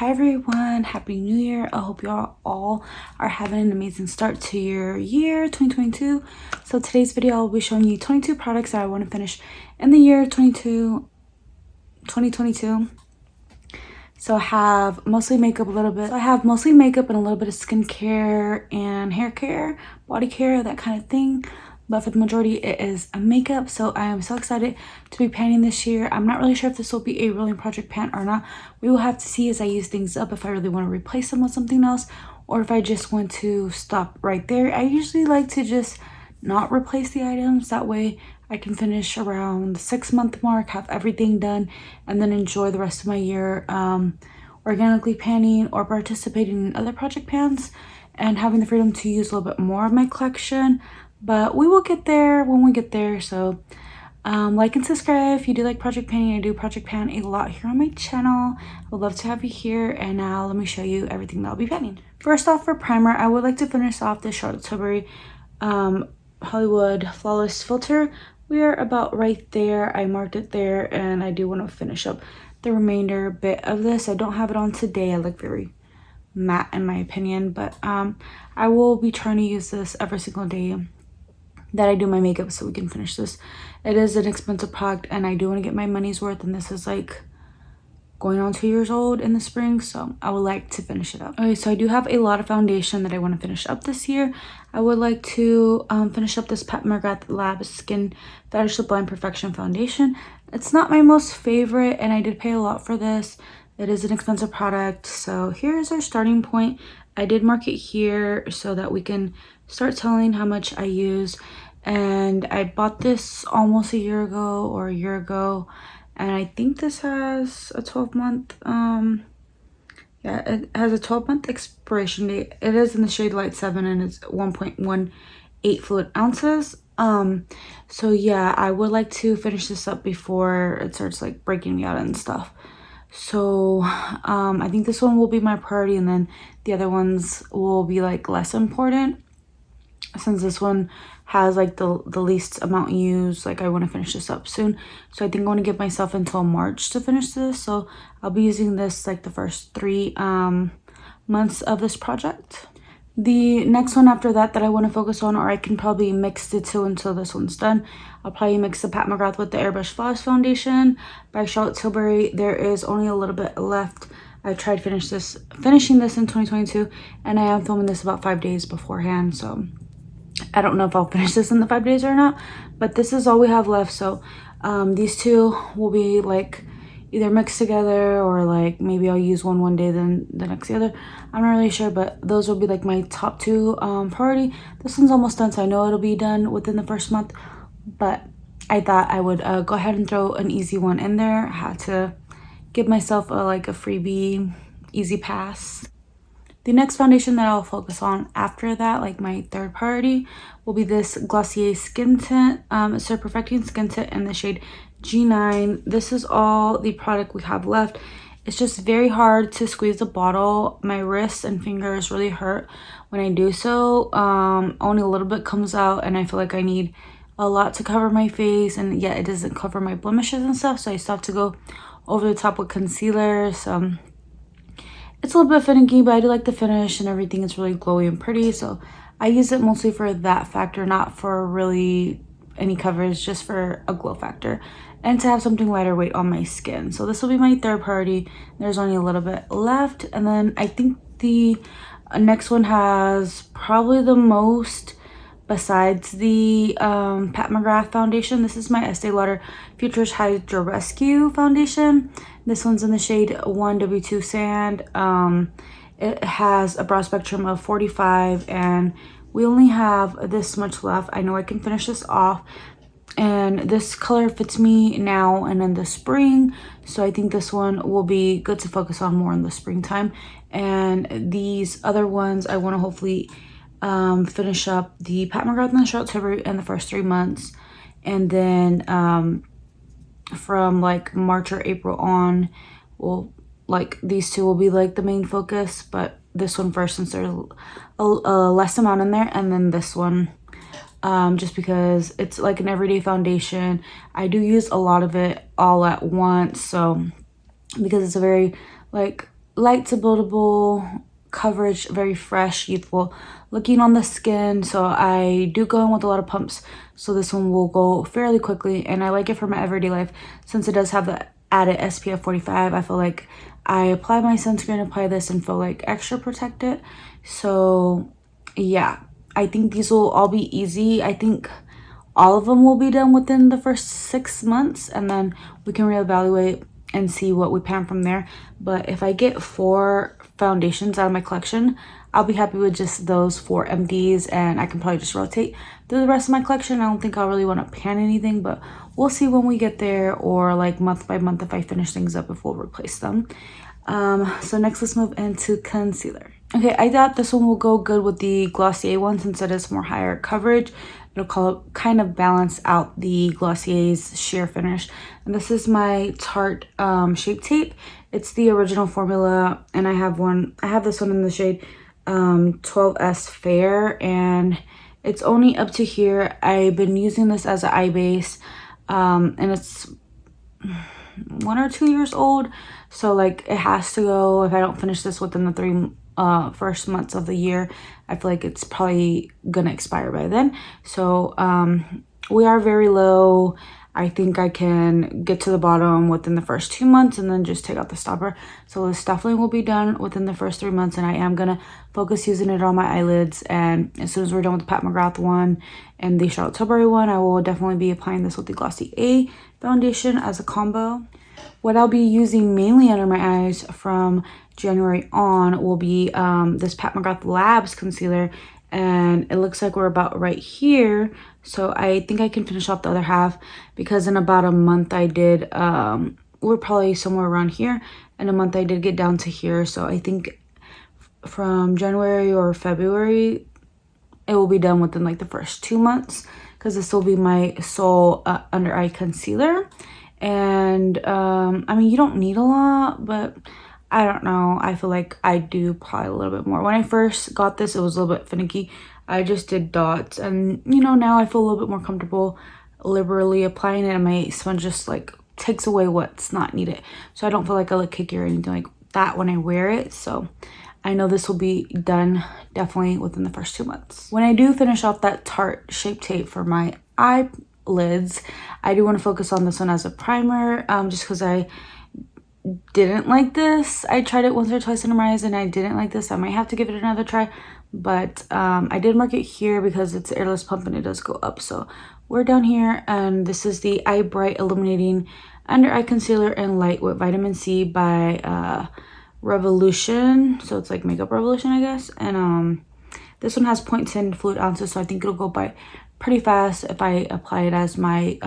Hi everyone, happy new year. I hope y'all all are having an amazing start to your year 2022. So today's video I'll be showing you 22 products that I want to finish in the year 2022. So I have mostly makeup, a little bit. I have mostly makeup and a little bit of skincare and hair care, body care, that kind of thing. But for the majority, it is a makeup. So I am so excited to be panning this year. I'm not really sure if this will be a rolling project pan or not. We will have to see as I use things up if I really want to replace them with something else or if I just want to stop right there. I usually like to just not replace the items. That way I can finish around the 6-month mark, have everything done, and then enjoy the rest of my year organically panning or participating in other project pans and having the freedom to use a little bit more of my collection. But we will get there when we get there. So like and subscribe if you do like project panning. I do project pan a lot here on my channel. I would love to have you here. And now let me show you everything that I'll be panning. First off, for primer, I would like to finish off the Charlotte Tilbury Hollywood Flawless Filter. We are about right there. I marked it there, and I do want to finish up the remainder bit of this. I don't have it on today. I look very matte in my opinion, but I will be trying to use this every single day that I do my makeup so we can finish this. It is an expensive product and I do want to get my money's worth, and this is like going on 2 years old in the spring, so I would like to finish it up. Okay, so I do have a lot of foundation that I want to finish up this year. I would like to finish up this Mcgrath Lab Skin Fetish Sublime Perfection Foundation. It's not my most favorite and I did pay a lot for this. It is an expensive product, so here's our starting point. I did mark it here so that we can start telling how much I use. And I bought this almost a year ago, and I think this has a 12-month yeah, it has a 12-month expiration date. It is in the shade Light 7 and it's 1.18 fluid ounces. So yeah, I would like to finish this up before it starts like breaking me out and stuff. So I think this one will be my priority, and then the other ones will be like less important since this one has like the least amount used. Like I want to finish this up soon, so I think I want to give myself until March to finish this. So I'll be using this like the first 3 months of this project. The next one after that I want to focus on, or I can probably mix the two until this one's done, I'll probably mix the Pat McGrath with the Airbrush Flawless Foundation by Charlotte Tilbury. There is only a little bit left. I tried finishing this in 2022, and I am filming this about 5 days beforehand, so I don't know if I'll finish this in the 5 days or not, but this is all we have left. So these two will be like either mixed together, or like maybe I'll use one day then the next the other. I'm not really sure, but those will be like my top 2 priority. This one's almost done, so I know it'll be done within the first month, but I thought I would go ahead and throw an easy one in there. I had to give myself like a freebie easy pass. The next foundation that I'll focus on after that, like my third priority, will be this Glossier Skin Tint. It's a Perfecting Skin Tint in the shade G9. This is all the product we have left. It's just very hard to squeeze the bottle. My wrists and fingers really hurt when I do so. Only a little bit comes out, and I feel like I need a lot to cover my face, and yet it doesn't cover my blemishes and stuff, so I still have to go over the top with concealer. So it's a little bit finicky, but I do like the finish and everything. It's really glowy and pretty, so I use it mostly for that factor, not for really any coverage, just for a glow factor and to have something lighter weight on my skin. So this will be my third priority. There's only a little bit left, and then I think the next one has probably the most besides the Pat McGrath foundation. This is my Estee Lauder Futurist Hydra Rescue foundation. This one's in the shade 1W2 Sand. It has a broad spectrum of 45, and we only have this much left. I know I can finish this off, and this color fits me now and in the spring, so I think this one will be good to focus on more in the springtime. And these other ones I want to hopefully finish up the Pat McGrath and the Charlotte Tilbury in the first 3 months, and then from like March or April on, well, like these two will be like the main focus, but this one first since there's a less amount in there, and then this one just because it's like an everyday foundation. I do use a lot of it all at once, so because it's a very like light to buildable coverage, very fresh, youthful looking on the skin. So I do go in with a lot of pumps, so this one will go fairly quickly, and I like it for my everyday life since it does have the added SPF 45. I feel like I apply my sunscreen, apply this, and feel like extra protected. So yeah, I think these will all be easy. I think all of them will be done within the first 6 months, and then we can reevaluate and see what we pan from there. But if I get 4 foundations out of my collection, I'll be happy with just those 4 MDs, and I can probably just rotate through the rest of my collection. I don't think I'll really want to pan anything, but we'll see when we get there, or like month by month if I finish things up, if we'll replace them. So next, let's move into concealer. Okay, I thought this one will go good with the Glossier one since it is more higher coverage. It'll kind of balance out the Glossier's sheer finish. And this is my Tarte Shape Tape. It's the original formula, and I have this one in the shade 12S Fair, and it's only up to here. I've been using this as an eye base, and it's 1 or 2 years old, so like it has to go. If I don't finish this within the 3 first months of the year, I feel like it's probably gonna expire by then. So we are very low. I think I can get to the bottom within the first 2 months and then just take out the stopper. So this definitely will be done within the first 3 months, and I am gonna focus using it on my eyelids. And as soon as we're done with the Pat McGrath one and the Charlotte Tilbury one, I will definitely be applying this with the Glossier foundation as a combo. What I'll be using mainly under my eyes from January on will be this Pat McGrath Labs concealer, and it looks like we're about right here. So I think I can finish off the other half, because in about a month I did, we're probably somewhere around here. In a month I did get down to here. So I think from January or February, it will be done within like the first 2 months, because this will be my sole under eye concealer. And I mean, you don't need a lot, but I don't know, I feel like I do probably a little bit more. When I first got this, it was a little bit finicky. I just did dots, and you know, now I feel a little bit more comfortable liberally applying it, and my sponge just like takes away what's not needed, so I don't feel like I look kicky or anything like that when I wear it. So I know this will be done definitely within the first 2 months. When I do finish off that Tarte Shape Tape for my eyelids, I do want to focus on this one as a primer, just because I didn't like this. I tried it once or twice under my eyes and I didn't like this. I might have to give it another try, but I did mark it here because it's airless pump and it does go up. So we're down here, and this is the Eye Bright Illuminating Under Eye Concealer in Light with Vitamin C by Revolution. So it's like Makeup Revolution, I guess. And this one has 0.10 fluid ounces, so I think it'll go by pretty fast if I apply it as my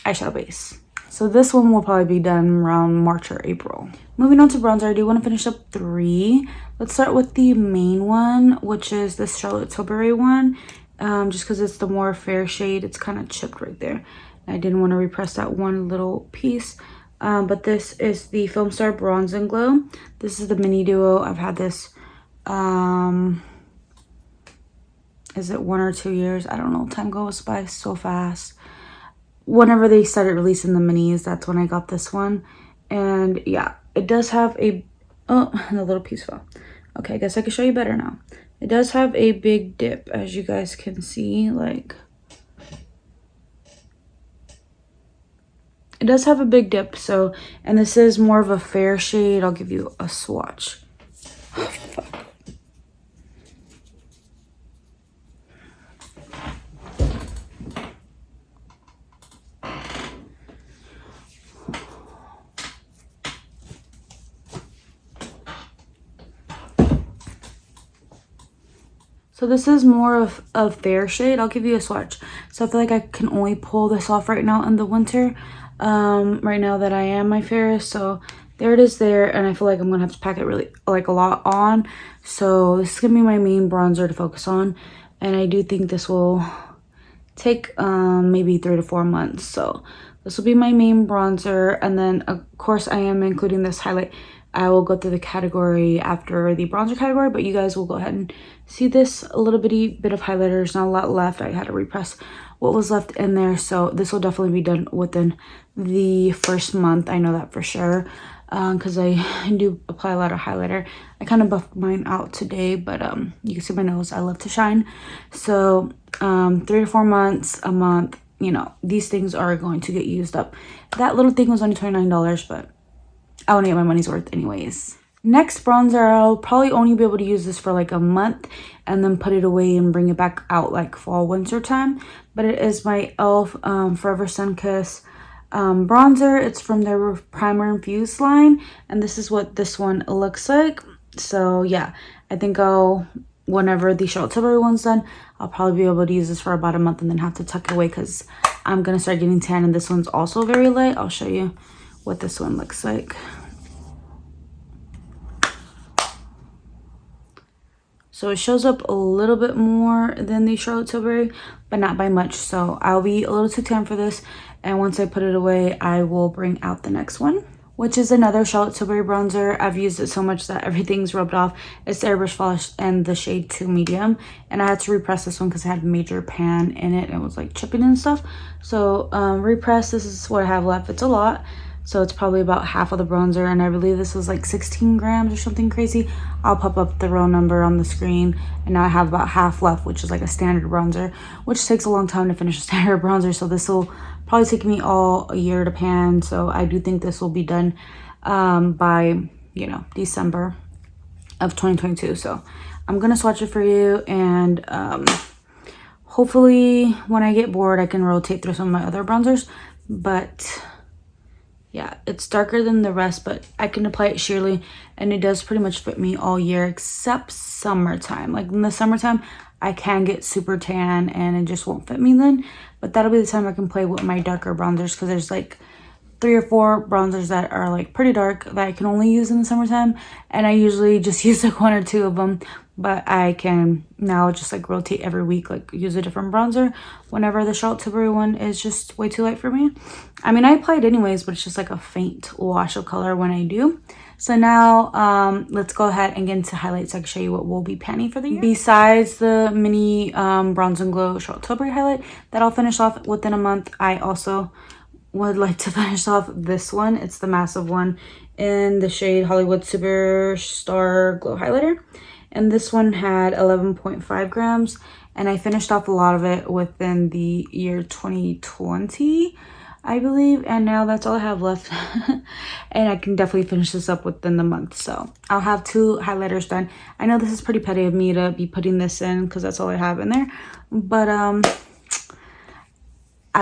eyeshadow base. So this one will probably be done around March or April. Moving on to bronzer, I do want to finish up 3. Let's start with the main one, which is this Charlotte Tilbury one. Just because it's the more fair shade, it's kind of chipped right there. I didn't want to repress that one little piece. But this is the Film Star Bronze and Glow. This is the mini duo. I've had this, is it 1 or 2 years? I don't know. Time goes by so fast. Whenever they started releasing the minis, that's when I got this one. And yeah, it does have a, oh, and the little piece fell. Okay, I guess I can show you better now. It does have a big dip, as you guys can see. Like, it does have a big dip. So, and this is more of a fair shade. I'll give you a swatch. Oh, fuck. So this is more of a fair shade. I'll give you a swatch. So I feel like I can only pull this off right now in the winter. Right now that I am my fairest. So there it is there. And I feel like I'm going to have to pack it really like a lot on. So this is going to be my main bronzer to focus on. And I do think this will take maybe 3 to 4 months. So this will be my main bronzer. And then of course I am including this highlight I will go through the category after the bronzer category, but you guys will go ahead and see this a little bit of highlighter. There's not a lot left. I had to repress what was left in there, so this will definitely be done within the first month. I know that for sure, because I do apply a lot of highlighter. I kind of buffed mine out today, but you can see my nose. I love to shine. So 3 to 4 months, a month, you know, these things are going to get used up. That little thing was only $29, but I want to get my money's worth anyways. Next bronzer, I'll probably only be able to use this for like a month and then put it away and bring it back out like fall, winter time. But it is my e.l.f. Forever Sunkiss bronzer. It's from their Primer Infused line, and this is what this one looks like. So yeah, I think whenever the Charlotte Tilbury one's done, I'll probably be able to use this for about a month and then have to tuck it away because I'm gonna start getting tan, and this one's also very light. I'll show you what this one looks like. So it shows up a little bit more than the Charlotte Tilbury, but not by much. So I'll be a little too tan for this, and once I put it away, I will bring out the next one, which is another Charlotte Tilbury bronzer. I've used it so much that everything's rubbed off. It's the Airbrush Polish and the shade 2 Medium, and I had to repress this one because it had major pan in it and it was like chipping and stuff. So repress, this is what I have left. It's a lot. So it's probably about half of the bronzer, and I believe this was like 16 grams or something crazy. I'll pop up the row number on the screen, and now I have about half left, which is like a standard bronzer, which takes a long time to finish a standard bronzer. So this will probably take me all a year to pan. So I do think this will be done by, you know, December of 2022. So I'm gonna swatch it for you, and hopefully when I get bored I can rotate through some of my other bronzers. But yeah, it's darker than the rest, but I can apply it sheerly, and it does pretty much fit me all year except summertime. Like in the summertime, I can get super tan and it just won't fit me then. But that'll be the time I can play with my darker bronzers, because there's like 3 or 4 bronzers that are like pretty dark that I can only use in the summertime, and I usually just use like 1 or 2 of them. But I can now just like rotate every week, like use a different bronzer whenever the Charlotte Tilbury one is just way too light for me. I mean, I apply it anyways, but it's just like a faint wash of color when I do. So now let's go ahead and get into highlights. I can show you what we'll be panning for the year. Besides the mini Bronze and Glow Charlotte Tilbury highlight that I'll finish off within a month, I also would like to finish off this one. It's the massive one in the shade Hollywood Superstar Glow Highlighter. And this one had 11.5 grams, and I finished off a lot of it within the year 2020, I believe, and now that's all I have left. And I can definitely finish this up within the month. So I'll have 2 highlighters done. I know this is pretty petty of me to be putting this in because that's all I have in there, but I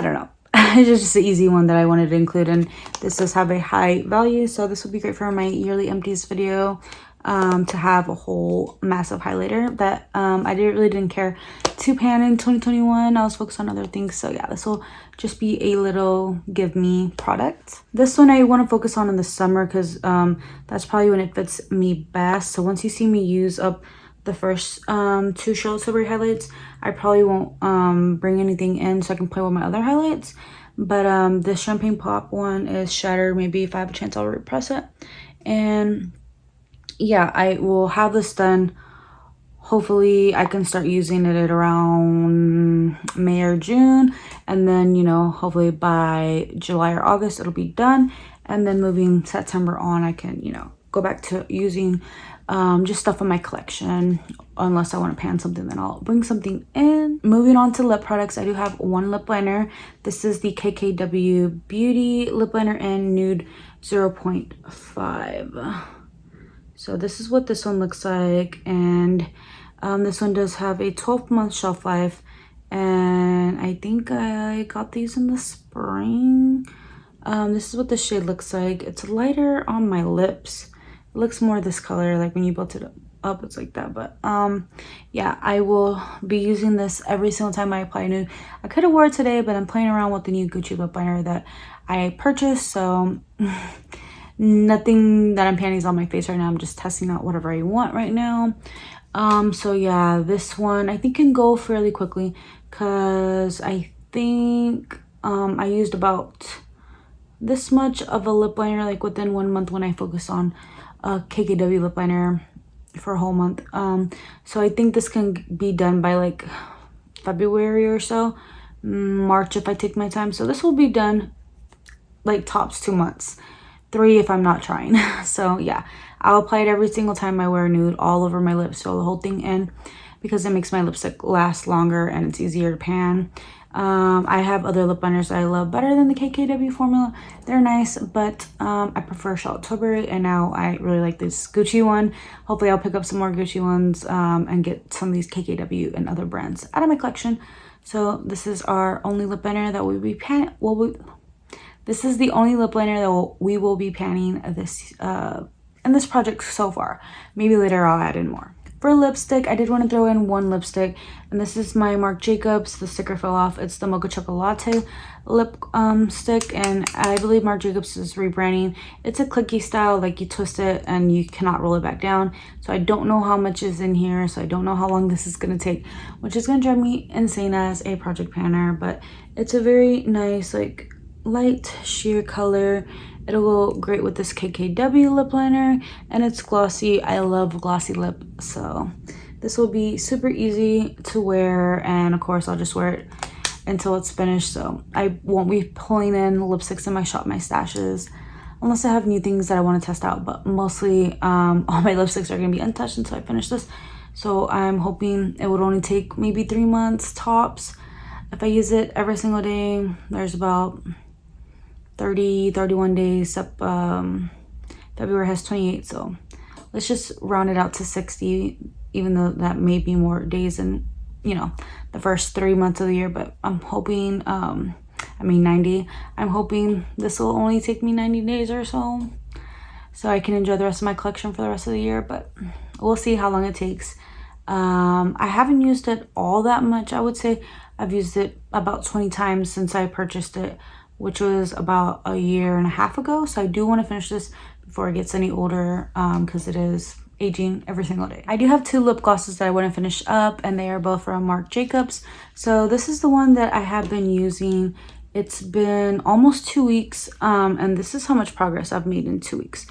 don't know. It's just an easy one that I wanted to include, and this does have a high value, so this would be great for my yearly empties video, to have a whole massive highlighter that I really didn't care to pan in 2021. I was focused on other things. So yeah, this will just be a little give me product. This one I want to focus on in the summer because that's probably when it fits me best. So once you see me use up the first 2 Charlotte Tilbury highlights, I probably won't bring anything in so I can play with my other highlights. But this Champagne Pop one is shattered. Maybe if I have a chance I'll repress it. And yeah, I will have this done. Hopefully I can start using it at around May or June, and then, you know, hopefully by July or August it'll be done, and then moving September on I can, you know, go back to using just stuff in my collection. Unless I want to pan something, then I'll bring something in. Moving on to lip products, I do have 1 lip liner. This is the KKW Beauty lip liner in Nude 0.5. So this is what this one looks like, and this one does have a 12-month shelf life, and I think I got these in the spring. This is what the shade looks like. It's lighter on my lips. It looks more this color, like when you built it up, it's like that. But yeah, I will be using this every single time I apply Nude. I could have wore it today, but I'm playing around with the new Gucci lip liner that I purchased, so nothing that I'm panning is on my face right now. I'm just testing out whatever I want right now. So yeah, this one I think can go fairly quickly because I think I used about this much of a lip liner like within 1 month when I focus on a KKW lip liner for a whole month. So I think this can be done by like February or so, March if I take my time. So this will be done like tops 2 months, 3 if I'm not trying. So yeah, I'll apply it every single time I wear nude all over my lips, fill the whole thing in, because it makes my lipstick last longer and it's easier to pan. I have other lip liners that I love better than the KKW formula. They're nice, but I prefer Charlotte Tilbury, and now I really like this Gucci one. Hopefully I'll pick up some more Gucci ones and get some of these KKW and other brands out of my collection. So this is our only lip liner that we'll be panning. This is the only lip liner that we will be panning this in this project so far. Maybe later I'll add in more. For lipstick, I did want to throw in one lipstick, and this is my Marc Jacobs. The sticker fell off. It's the Mocha Chocolate Latte lip stick, and I believe Marc Jacobs is rebranding. It's a clicky style, like you twist it and you cannot roll it back down. So I don't know how much is in here, so I don't know how long this is going to take, which is going to drive me insane as a project panner. But it's a very nice, like, light sheer color. It'll go great with this KKW lip liner, and it's glossy. I love glossy lip, so this will be super easy to wear, and of course I'll just wear it until it's finished. So I won't be pulling in lipsticks in my shop, my stashes, unless I have new things that I want to test out. But mostly all my lipsticks are going to be untouched until I finish this. So I'm hoping it would only take maybe 3 months tops. If I use it every single day, there's about 31 days. February has 28, so let's just round it out to 60, even though that may be more days in, you know, the first 3 months of the year. But I'm hoping 90. I'm hoping this will only take me 90 days or so I can enjoy the rest of my collection for the rest of the year. But we'll see how long it takes. I haven't used it all that much. I would say I've used it about 20 times since I purchased it, which was about a year and a half ago. So I do want to finish this before it gets any older, because it is aging every single day. I do have 2 lip glosses that I want to finish up, and they are both from Marc Jacobs. So this is the one that I have been using. It's been almost 2 weeks, and this is how much progress I've made in 2 weeks.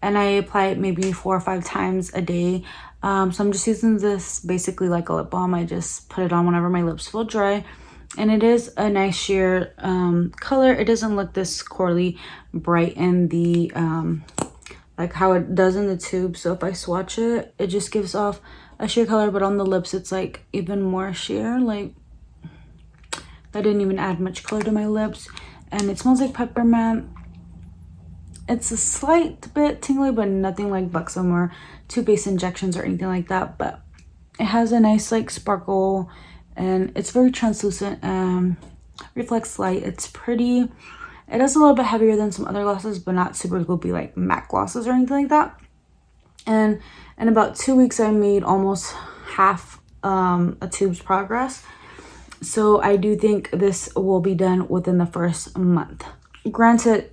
And I apply it maybe 4 or 5 times a day. So I'm just using this basically like a lip balm. I just put it on whenever my lips feel dry. And it is a nice sheer color. It doesn't look this corally bright in the like how it does in the tube. So if I swatch it, it just gives off a sheer color, but on the lips it's like even more sheer. Like, I didn't even add much color to my lips. And it smells like peppermint. It's a slight bit tingly, but nothing like buxom or toothpaste injections or anything like that. But it has a nice like sparkle, and it's very translucent and reflects light. It's pretty. It is a little bit heavier than some other glosses, but not super gloopy like MAC glosses or anything like that. And in about 2 weeks, I made almost half a tube's progress. So I do think this will be done within the first month. Granted,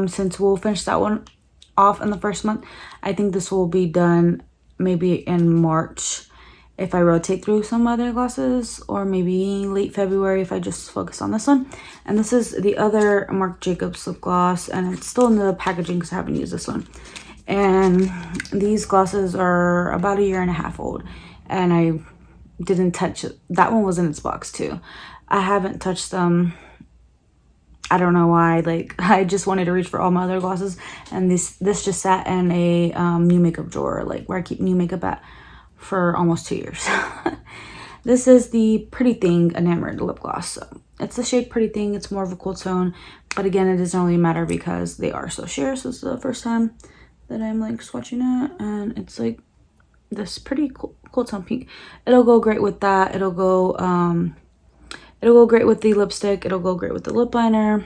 since we'll finish that one off in the first month, I think this will be done maybe in March if I rotate through some other glosses, or maybe late February if I just focus on this one. And this is the other Marc Jacobs lip gloss, and it's still in the packaging because I haven't used this one. And these glosses are about 1.5 years old, and I didn't touch it. That one was in its box too. I haven't touched them. I don't know why. Like, I just wanted to reach for all my other glosses, and this just sat in a new makeup drawer, like where I keep new makeup at, for almost 2 years. This is the Pretty Thing Enamored lip gloss. So it's the shade Pretty Thing. It's more of a cool tone, but again, it doesn't really matter because they are so sheer. So this is the first time that I'm like swatching it, and it's like this pretty cool tone pink. It'll go great with that. It'll go great with the lipstick. It'll go great with the lip liner.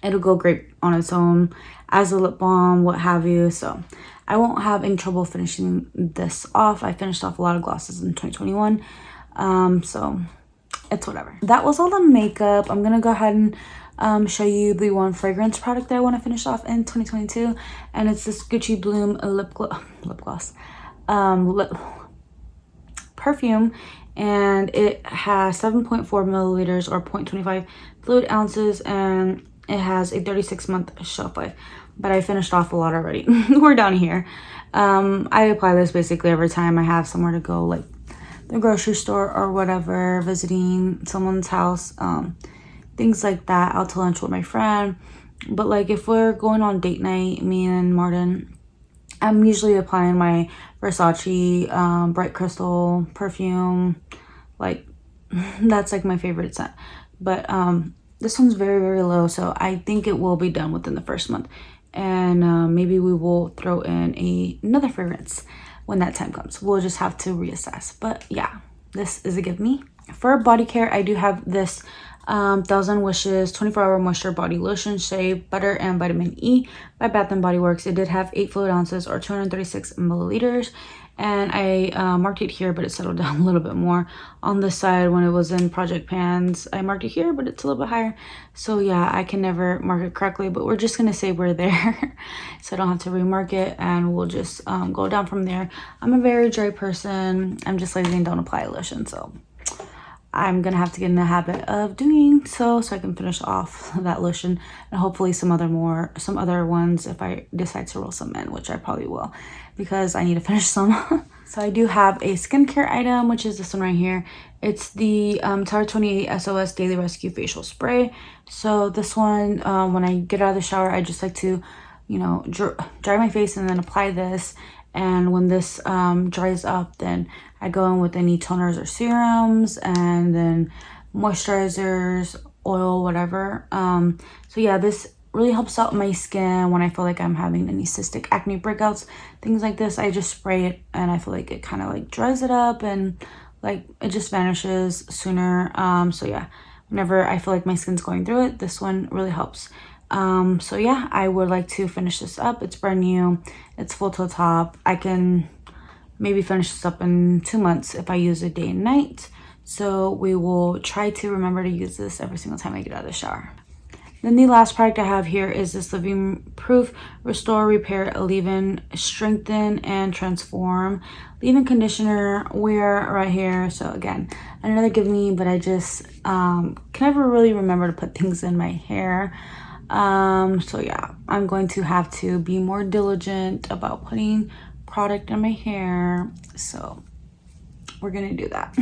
It'll go great on its own as a lip balm, what have you. So I won't have any trouble finishing this off. I finished off a lot of glosses in 2021. So it's whatever. That was all the makeup. I'm gonna go ahead and show you the one fragrance product that I want to finish off in 2022, and it's this Gucci Bloom lip gloss perfume, and it has 7.4 milliliters or 0.25 fluid ounces, and it has a 36-month shelf life. but I finished off a lot already. We're down here. I apply this basically every time I have somewhere to go, like the grocery store or whatever, visiting someone's house, things like that, out to lunch with my friend. But like if we're going on date night, me and Martin, I'm usually applying my Versace Bright Crystal perfume. Like that's like my favorite scent. But this one's very, very low, so I think it will be done within the first month. And maybe we will throw in another fragrance when that time comes. We'll just have to reassess. But yeah, this is a give me. For body care, I do have this 1000 Wishes 24-hour moisture body lotion, shea butter and vitamin E by Bath and Body Works. It did have 8 fluid ounces or 236 milliliters, and I marked it here, but it settled down a little bit more on the side when it was in Project Pans. I marked it here, but it's a little bit higher. So yeah, I can never mark it correctly, but we're just gonna say we're there so I don't have to remark it, and we'll just go down from there. I'm a very dry person. I'm just lazy and don't apply lotion, so I'm gonna have to get in the habit of doing so I can finish off that lotion, and hopefully some other ones if I decide to roll some in, which I probably will because I need to finish some. So I do have a skincare item, which is this one right here. It's the Tarte 28 SOS Daily Rescue Facial Spray. So this one, when I get out of the shower, I just like to, you know, dry my face and then apply this. And when this dries up, then I go in with any toners or serums, and then moisturizers, oil, whatever. So yeah, this really helps out my skin when I feel like I'm having any cystic acne breakouts, things like this. I just spray it, and I feel like it kind of like dries it up, and like it just vanishes sooner. So yeah, whenever I feel like my skin's going through it, this one really helps. So yeah, I would like to finish this up. It's brand new. It's full to the top. I can maybe finish this up in 2 months if I use it day and night. So we will try to remember to use this every single time I get out of the shower. Then the last product I have here is this Living Proof Restore, Repair, Leave-In, Strengthen, and Transform Leave-In Conditioner Wear right here. So again, another give me, but I just can never really remember to put things in my hair. So yeah, I'm going to have to be more diligent about putting product in my hair. So we're gonna do that.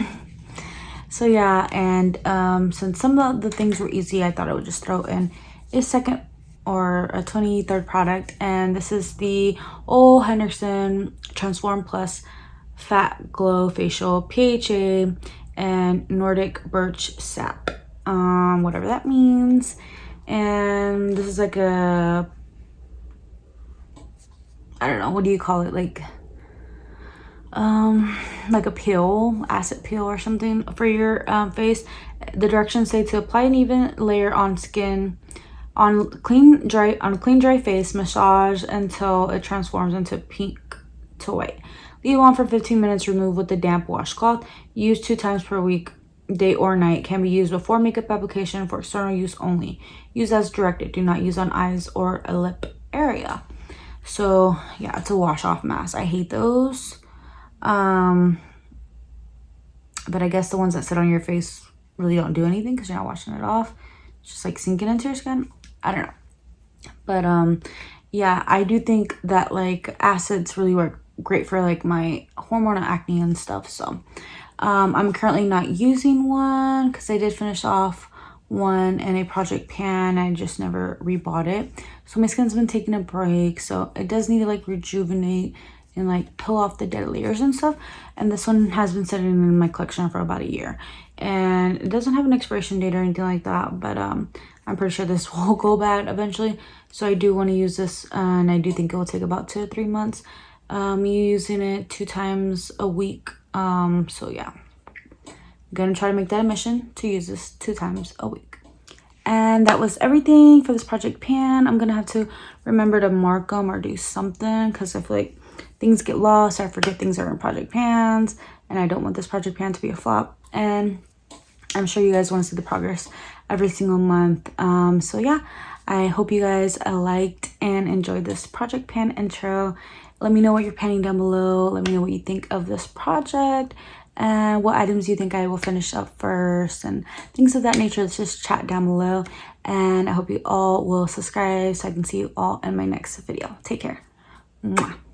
So yeah, and since some of the things were easy, I thought I would just throw in a second or a 23rd product, and this is the Ole Henderson Transform Plus Fat Glow Facial PHA and Nordic Birch Sap, whatever that means. And this is like a, I don't know, what do you call it, like a peel, acid peel or something for your face. The directions say to apply an even layer on skin on a clean dry face, massage until it transforms into pink to white. Leave on for 15 minutes, remove with a damp washcloth. Use 2 times per week, day or night. Can be used before makeup application, for external use only. Use as directed. Do not use on eyes or a lip area. So yeah, it's a wash off mask. I hate those. But I guess the ones that sit on your face really don't do anything because you're not washing it off. It's just like sinking into your skin. I don't know. But yeah, I do think that like acids really work great for like my hormonal acne and stuff. So I'm currently not using one because I did finish off one in a Project Pan. I just never rebought it. So my skin's been taking a break. So it does need to like rejuvenate and like peel off the dead layers and stuff. And this one has been sitting in my collection for about a year. And it doesn't have an expiration date or anything like that. But I'm pretty sure this will go bad eventually. So I do want to use this. And I do think it will take about 2 to 3 months. Using it 2 times a week. So yeah, I'm gonna try to make that a mission to use this 2 times a week. And that was everything for this Project Pan. I'm gonna have to remember to mark them or do something because I feel like things get lost. I forget things are in Project Pans, and I don't want this Project Pan to be a flop. And I'm sure you guys want to see the progress every single month. So yeah, I hope you guys liked and enjoyed this Project Pan intro. Let me know what you're panning down below. Let me know what you think of this project. and what items you think I will finish up first and things of that nature. Let's just chat down below, and I hope you all will subscribe so I can see you all in my next video. Take care. Mwah.